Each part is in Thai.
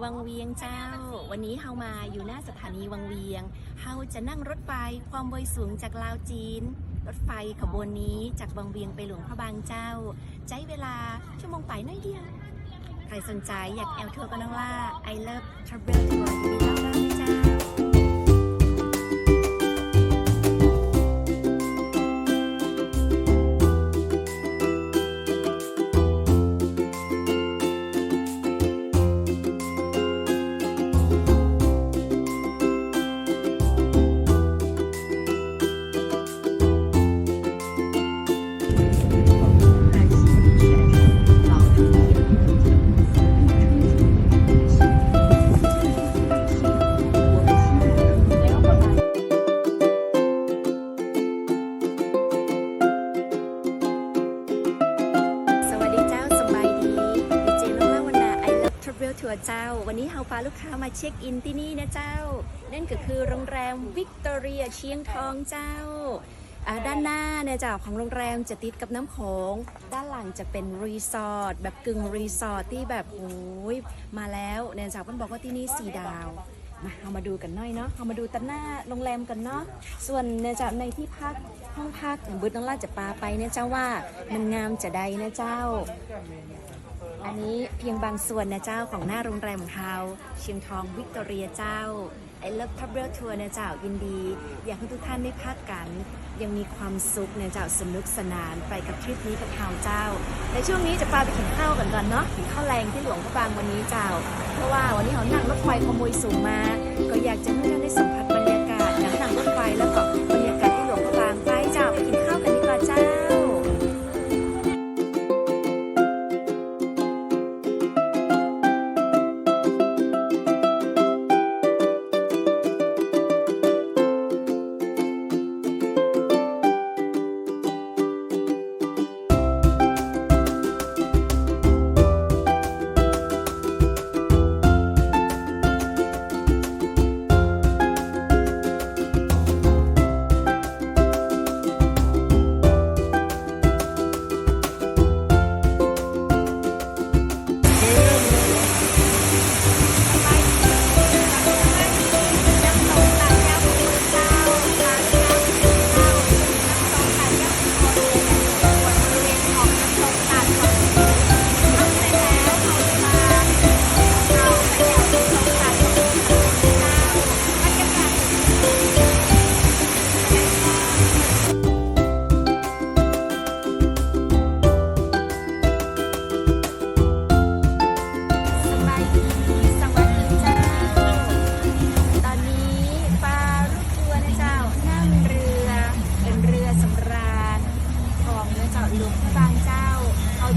วังเวียงเจ้าวันนี้เฮามาอยู่หน้าสถานีวังเวียงเฮาจะนั่งรถไฟความเร็วสูงจากลาวจีนรถไฟขบวนนี้จากวังเวียงไปหลวงพระบางเจ้าใช้เวลาชั่วโมงไปน้อยเดียวใครสนใจอยากแอลทัวร์ก็น้องล่า I love travel tour ยินดีต้อนรับเจ้าทัวร์เจ้าวันนี้เฮาพาลูกค้ามาเช็คอินที่นี่นะเจ้านั่นก็คือโรงแรมวิกตอเรียเชียงทองเจ้าด้านหน้าเนี่ยเจ้าของโรงแรมจะติดกับน้ำโขงด้านหลังจะเป็นรีสอร์ทแบบกึ่งรีสอร์ทที่แบบโอ้ยมาแล้วเนี่ยเจ้าเพิ่นบอกว่าที่นี่4 ดาวมาเอามาดูกันหน่อยเนาะเอามาดูตัดหน้าโรงแรมกันเนาะส่วนเนี่ยเจ้าในที่พักห้องพักอย่างบุตรน้องลาจะปาไปเนี่ยเจ้าว่ามันงามจะใดนะเจ้าอันนี้เพียงบางส่วนนะเจ้าของหน้าโรงแรมของเราเชียงทองวิกตอเรียเจ้าI love travel tour นะเจ้ายินดีอยากให้ทุกท่านได้พักกันยังมีความสุขนะเจ้าสนุกสนานไปกับทริปนี้กับเราเจ้าในช่วงนี้จะพาไปกินข้าวกันก่อนเนาะกินข้าวแรงที่หลวงพระบางวันนี้เจ้าเพราะว่าวันนี้เขานั่งรถไฟขโมยสูงมาก็อยากจะให้ท่านได้สัมผัสบรรยากาศนั่งรถไฟแล้วก็บรรยากาศที่หลวงพระบางไปเจ้าไปกินข้าวกันดีกว่าเจ้า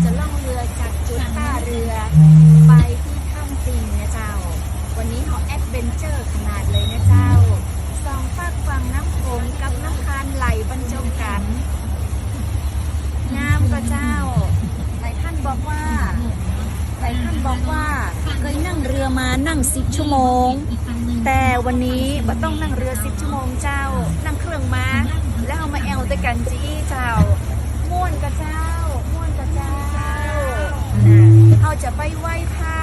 จะล่องเรือจากจุดท่าเรือไปที่ถ้ำปิงนะเจ้าวันนี้เขาแอดเวนเจอร์ขนาดเลยนะเจ้าสองฝากฝั่งน้ำโขงกับน้ำคานไหลบรรจบกันงามกว่าเจ้าหลายท่านบอกว่าเคยนั่งเรือมานั่ง10 ชั่วโมงแต่วันนี้บ่ต้องนั่งเรือ10 ชั่วโมงเจ้านั่งเครื่องมาแล้วเอามาแอลแต่กันจีเจ้าม่วนกับเจ้าเขาจะไปไหว้พระ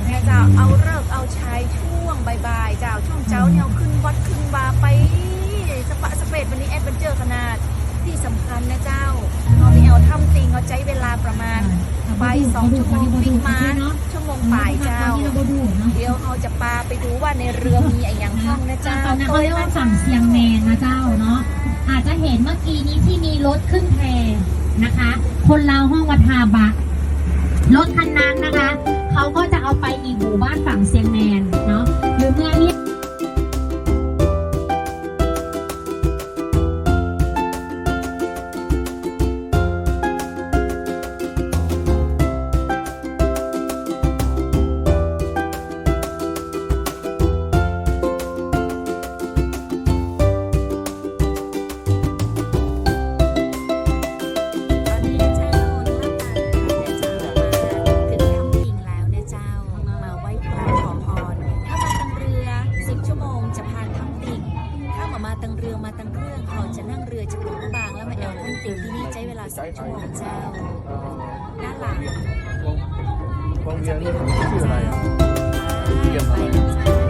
เนี่ยเจ้าเอาเลิกเอาใช้ช่วงบ่ายๆเจ้าช่วงเจ้าเนี่ยขึ้นวัดขึ้นบาไปสปะสเปดวันนี้แอดเวนเจอร์ขนาดที่สำคัญนะเจ้าเราไปเอาถ้ำติงเราใช้เวลาประมาณไป2 ชั่วโมงวิ่งมาชั่วโมงป่ายเจ้าเดี๋ยวเขาจะปาไปดูว่าในเรือมีอะไรอย่างห้องนะเจ้าตอนนั้นเขาเรียกว่าฝั่งเชียงแมนนะเจ้าเนาะอาจจะเห็นเมื่อกี้นี้ที่มีรถขึ้นแพนะคะ คนลาวห้องวัฒาบะรถคันนั้นนะคะเขาก็จะเอาไปอีกหมู่บ้านฝั่งเชียงแมนเนาะหรือเมื่อนี้ 2 ชั่วโมงเจ้าด้านหลังวงเวียนชื่ออะไร เยี่ยมเลย